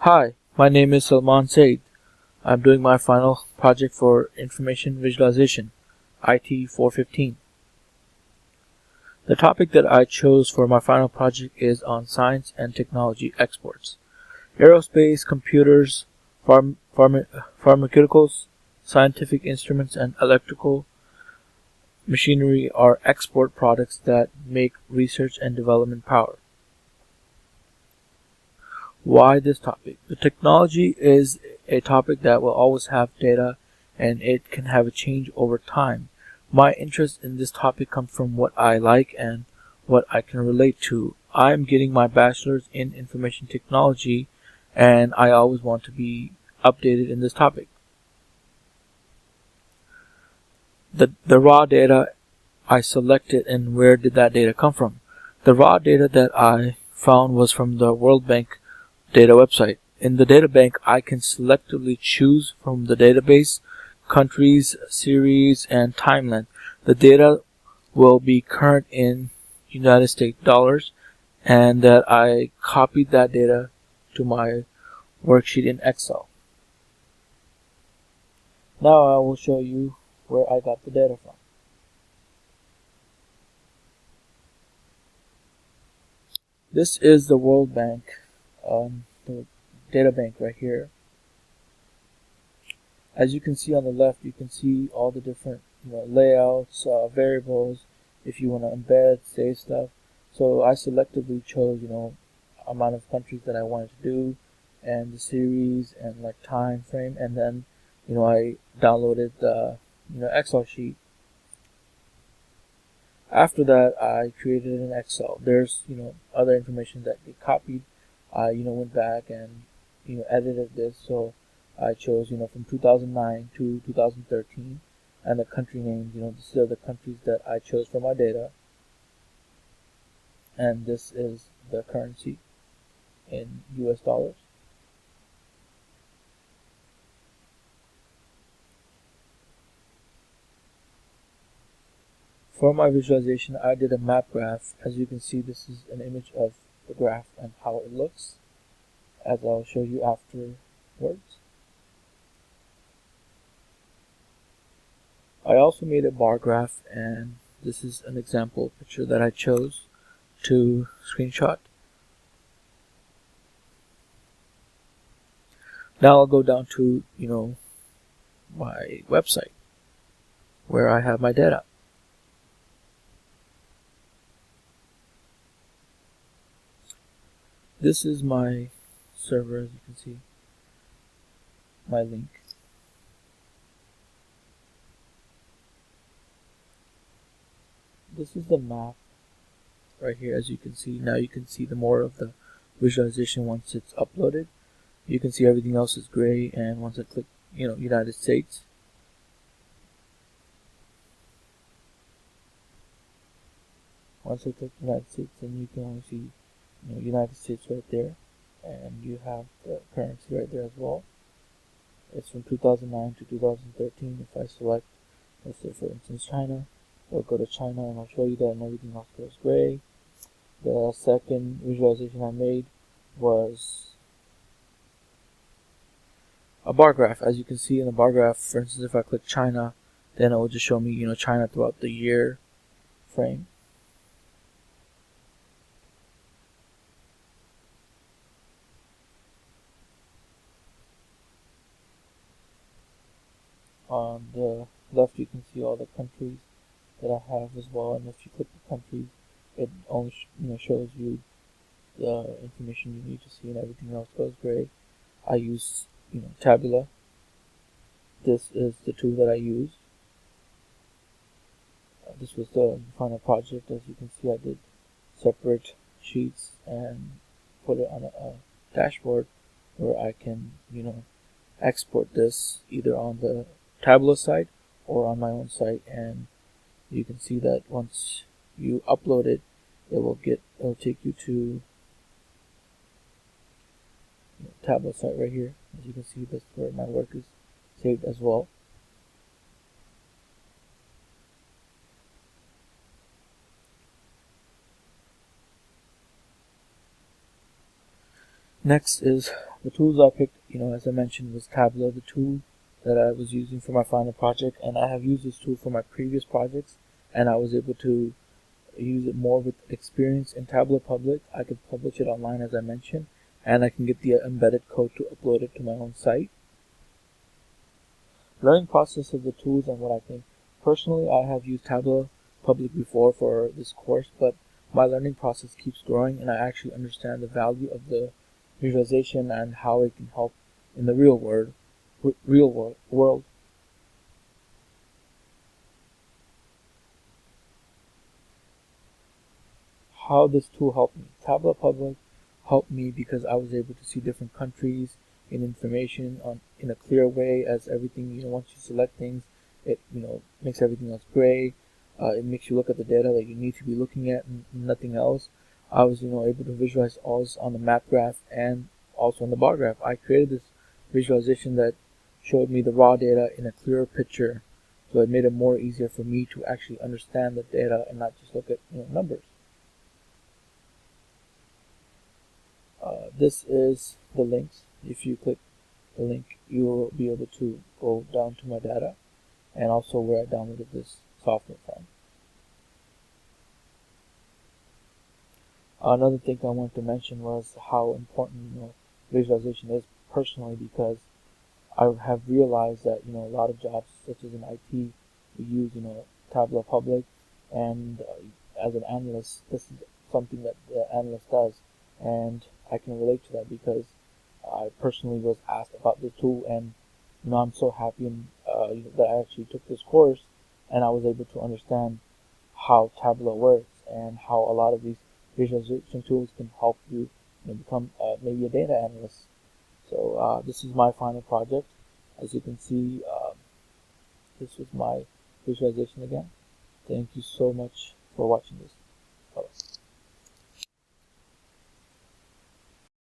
Hi, my name is Salman Said. I'm doing my final project for Information Visualization, IT 415. The topic that I chose for my final project is on science and technology exports. Aerospace, computers, pharmaceuticals, scientific instruments, and electrical machinery are export products that make research and development power. Why this topic? The technology is a topic that will always have data and it can have a change over time. My interest in this topic comes from what I like and what I can relate to. I'm getting my bachelor's in information technology and I always want to be updated in this topic. The raw data I selected, and where did that data come from? The raw data that I found was from the World Bank data website. In the data bank, I can selectively choose from the database, countries, series, and time length. The data will be current in United States dollars, and that I copied that data to my worksheet in Excel. Now I will show you where I got the data from. This is the World Bank, the data bank right here. As you can see on the left, you can see all the different layouts, variables, if you want to embed, save stuff. So I selectively chose amount of countries that I wanted to do, and the series and like time frame, and then I downloaded the Excel sheet. After that, I created an Excel. There's other information that get copied. I went back and edited this, so I chose from 2009 to 2013, and the country names. These are the countries that I chose for my data, and this is the currency in US dollars. For my visualization, I did a map graph. As you can see, this is an image of the graph and how it looks, as I'll show you afterwards. I also made a bar graph, and this is an example picture that I chose to screenshot. Now I'll go down to my website where I have my data. This is my server, as you can see, my link. This is the map right here, as you can see. Now you can see the more of the visualization once it's uploaded. You can see everything else is gray, and once I click United States, then you can only see United States right there, and you have the currency right there as well. It's from 2009 to 2013. If I select, let's say for instance China, I'll go to China and I'll show you that, and everything else goes gray. The second visualization I made was a bar graph. As you can see in the bar graph, for instance, if I click China, then it will just show me China throughout the year frame. On the left, you can see all the countries that I have as well, and if you click the countries, it only shows you the information you need to see, and everything else goes gray. I use Tabula. This is the tool that I use. This was the final project. As you can see, I did separate sheets and put it on a dashboard where I can export this either on the Tableau site or on my own site, and you can see that once you upload it, it'll take you to Tableau site right here. As you can see, that's where my work is saved as well. Next is the tools I picked. As I mentioned, was Tableau, the tool that I was using for my final project, and I have used this tool for my previous projects, and I was able to use it more with experience in Tableau Public. I could publish it online, as I mentioned, and I can get the embedded code to upload it to my own site. Learning process of the tools and what I think. Personally, I have used Tableau Public before for this course, but my learning process keeps growing, and I actually understand the value of the visualization and how it can help in the real world. How this tool helped me. Tableau Public helped me because I was able to see different countries and information in a clear way, as everything, once you select things, it makes everything else gray. It makes you look at the data that you need to be looking at and nothing else. I was able to visualize all this on the map graph and also on the bar graph. I created this visualization that showed me the raw data in a clearer picture, so it made it more easier for me to actually understand the data and not just look at numbers. This is the links. If you click the link, you will be able to go down to my data and also where I downloaded this software from. Another thing I wanted to mention was how important visualization is personally, because I have realized that a lot of jobs, such as in IT, we use Tableau Public, and as an analyst, this is something that the analyst does, and I can relate to that because I personally was asked about this tool, and I'm so happy that I actually took this course and I was able to understand how Tableau works and how a lot of these visualization tools can help you, become maybe a data analyst. So this is my final project. As you can see, this was my visualization again. Thank you so much for watching this.